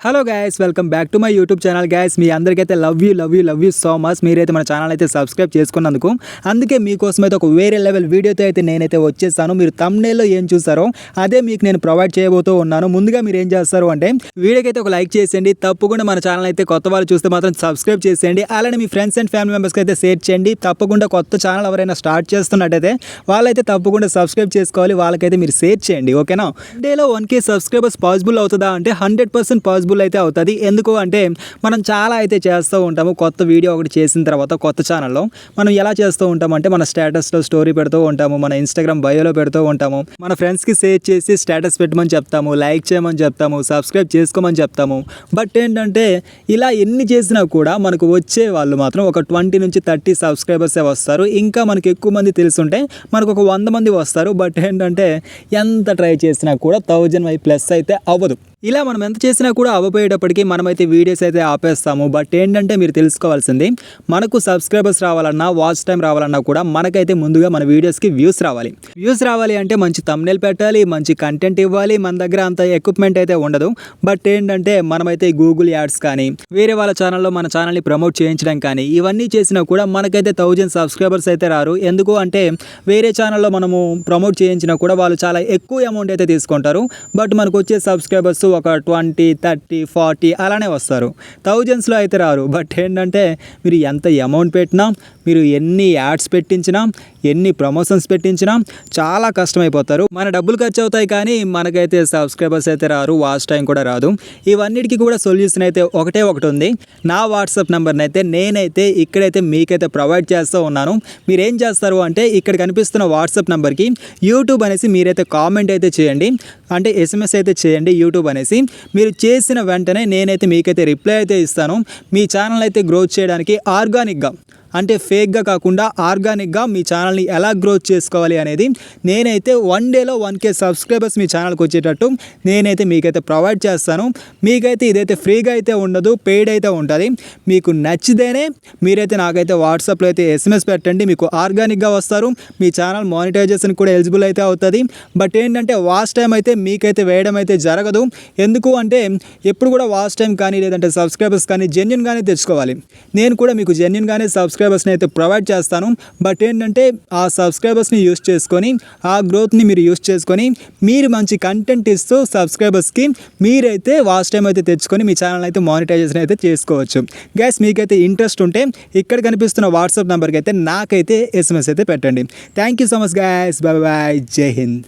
Hello guys, welcome back to my YouTube channel. Guys, మీ అందరికైతే love you so much. మీరైతే మన channel అయితే సబ్స్క్రైబ్ చేసుకున్నందుకు. అందుకే మీకోసం అయితే ఒక వేరే లెవెల్ వీడియోతో అయితే నేనైతే వచ్చేస్తాను. మీరు థంబ్నెయిల్లో ఏం చూసారో అదే మీకు నేను ప్రొవైడ్ చేయబోతూ ఉన్నాను. ముందుగా మీరు ఏం చేస్తారు అంటే వీడియోకి అయితే ఒక లైక్ చేసేయండి. తప్పకుండా మన ఛానల్ అయితే కొత్త వాళ్ళు చూస్తే మాత్రం సబ్స్క్రైబ్ చేసేయండి. అలానే మీ ఫ్రెండ్స్ అండ్ ఫ్యామిలీ మెంబర్స్కి అయితే షేర్ చేయండి. తప్పకుండా కొత్త ఛానల్ ఎవరైనా స్టార్ట్ చేస్తున్నట్టయితే వాళ్ళైతే తప్పకుండా సబ్స్క్రైబ్ చేసుకోవాలి. వాళ్ళకైతే మీరు షేర్ చేయండి, ఓకేనా? డేలో 1K సబ్స్క్రైబర్స్ పాసిబుల్ అవుతుందా అంటే 100% పాసిబుల్ అయితే అవుతుంది. ఎందుకు అంటే మనం చాలా అయితే చేస్తూ ఉంటాము. కొత్త వీడియో ఒకటి చేసిన తర్వాత కొత్త ఛానల్లో మనం ఎలా చేస్తూ ఉంటామంటే మన స్టేటస్లో స్టోరీ పెడుతూ ఉంటాము, మన ఇన్స్టాగ్రామ్ బయోలో పెడుతూ ఉంటాము, మన ఫ్రెండ్స్కి షేర్ చేసి స్టేటస్ పెట్టమని చెప్తాము, లైక్ చేయమని చెప్తాము, సబ్స్క్రైబ్ చేసుకోమని చెప్తాము. బట్ ఏంటంటే ఇలా ఎన్ని చేసినా కూడా మనకు వచ్చే వాళ్ళు మాత్రం ఒక 20 నుంచి 30 సబ్స్క్రైబర్సే వస్తారు. ఇంకా మనకు ఎక్కువ మంది తెలుసుంటే మనకు ఒక 100 మంది వస్తారు. బట్ ఏంటంటే ఎంత ట్రై చేసినా కూడా 1000+ అయితే అవ్వదు. ఇలా మనం ఎంత చేసినా కూడా అవ్వపోయేటప్పటికీ మనమైతే వీడియోస్ అయితే ఆపేస్తాము. బట్ ఏంటంటే మీరు తెలుసుకోవాల్సింది, మనకు సబ్స్క్రైబర్స్ రావాలన్నా, వాచ్ టైం రావాలన్నా కూడా మనకైతే ముందుగా మన వీడియోస్కి వ్యూస్ రావాలి. వ్యూస్ రావాలి అంటే మంచి థంబ్నెయిల్ పెట్టాలి, మంచి కంటెంట్ ఇవ్వాలి. మన దగ్గర అంత ఎక్విప్మెంట్ అయితే ఉండదు. బట్ ఏంటంటే మనమైతే గూగుల్ యాడ్స్ కానీ వేరే వాళ్ళ ఛానల్లో మన ఛానల్ని ప్రమోట్ చేయించడం కానీ ఇవన్నీ చేసినా కూడా మనకైతే 1000 సబ్స్క్రైబర్స్ అయితే రారు. ఎందుకు అంటే వేరే ఛానల్లో మనము ప్రమోట్ చేయించినా కూడా వాళ్ళు చాలా ఎక్కువ అమౌంట్ అయితే తీసుకుంటారు. బట్ మనకు వచ్చే సబ్స్క్రైబర్స్ ఒక 20, 30, 40 అలానే వస్తారు. థౌజండ్స్లో అయితే రారు. బట్ ఏంటంటే మీరు ఎంత అమౌంట్ పెట్టినా, మీరు ఎన్ని యాడ్స్ పెట్టించినా, ఎన్ని ప్రమోషన్స్ పెట్టించినా చాలా కష్టమైపోతారు. మన డబ్బులు ఖర్చు అవుతాయి కానీ మనకైతే సబ్స్క్రైబర్స్ అయితే రారు, వాచ్ టైం కూడా రాదు. ఇవన్నిటికీ కూడా సొల్యూషన్ అయితే ఒకటే ఒకటి ఉంది. నా వాట్సాప్ నెంబర్ని అయితే నేనైతే ఇక్కడైతే మీకైతే ప్రొవైడ్ చేస్తూ ఉన్నాను. మీరు ఏం చేస్తారు అంటే ఇక్కడ కనిపిస్తున్న వాట్సాప్ నెంబర్కి యూట్యూబ్ అనేసి మీరైతే కామెంట్ అయితే చేయండి, అంటే SMS అయితే చేయండి యూట్యూబ్ అనేసి. మీరు చేసిన వెంటనే నేనైతే మీకైతే రిప్లై అయితే ఇస్తాను. మీ ఛానల్ అయితే గ్రోత్ చేయడానికి ఆర్గానిక్గా, అంటే ఫేక్గా కాకుండా ఆర్గానిక్గా మీ ఛానల్ని ఎలా గ్రోత్ చేసుకోవాలి అనేది నేనైతే 1 డేలో 1K సబ్స్క్రైబర్స్ మీ ఛానల్కి వచ్చేటట్టు నేనైతే మీకైతే ప్రొవైడ్ చేస్తాను. మీకైతే ఇదైతే ఫ్రీగా అయితే ఉండదు, పెయిడ్ అయితే ఉంటుంది. మీకు నచ్చితేనే మీరైతే నాకైతే వాట్సాప్లో అయితే SMS పెట్టండి, మీకు ఆర్గానిక్గా వస్తారు. మీ ఛానల్ మానిటైజేషన్ కూడా ఎలిజిబుల్ అయితే అవుతుంది. బట్ ఏంటంటే వాచ్ టైం అయితే మీకైతే వేయడం అయితే జరగదు. ఎందుకు అంటే ఎప్పుడు కూడా వాచ్ టైం కానీ లేదంటే సబ్స్క్రైబర్స్ కానీ జెన్యున్గానే తెచ్చుకోవాలి. నేను కూడా మీకు జెన్యున్గానే సబ్స్క్రైబర్స్ని అయితే ప్రొవైడ్ చేస్తాను. బట్ ఏంటంటే ఆ సబ్స్క్రైబర్స్ని యూస్ చేసుకొని, ఆ గ్రోత్ని మీరు యూస్ చేసుకొని మీరు మంచి కంటెంట్ ఇస్తూ సబ్స్క్రైబర్స్కి మీరైతే వాచ్ టైం అయితే తెచ్చుకొని మీ ఛానల్ అయితే మానిటైజేషన్ అయితే చేసుకోవచ్చు. గైస్, మీకైతే ఇంట్రెస్ట్ ఉంటే ఇక్కడ కనిపిస్తున్న వాట్సాప్ నెంబర్కి అయితే నాకైతే SMS అయితే పెట్టండి. Thank you so much guys, bye bye, Jai Hind.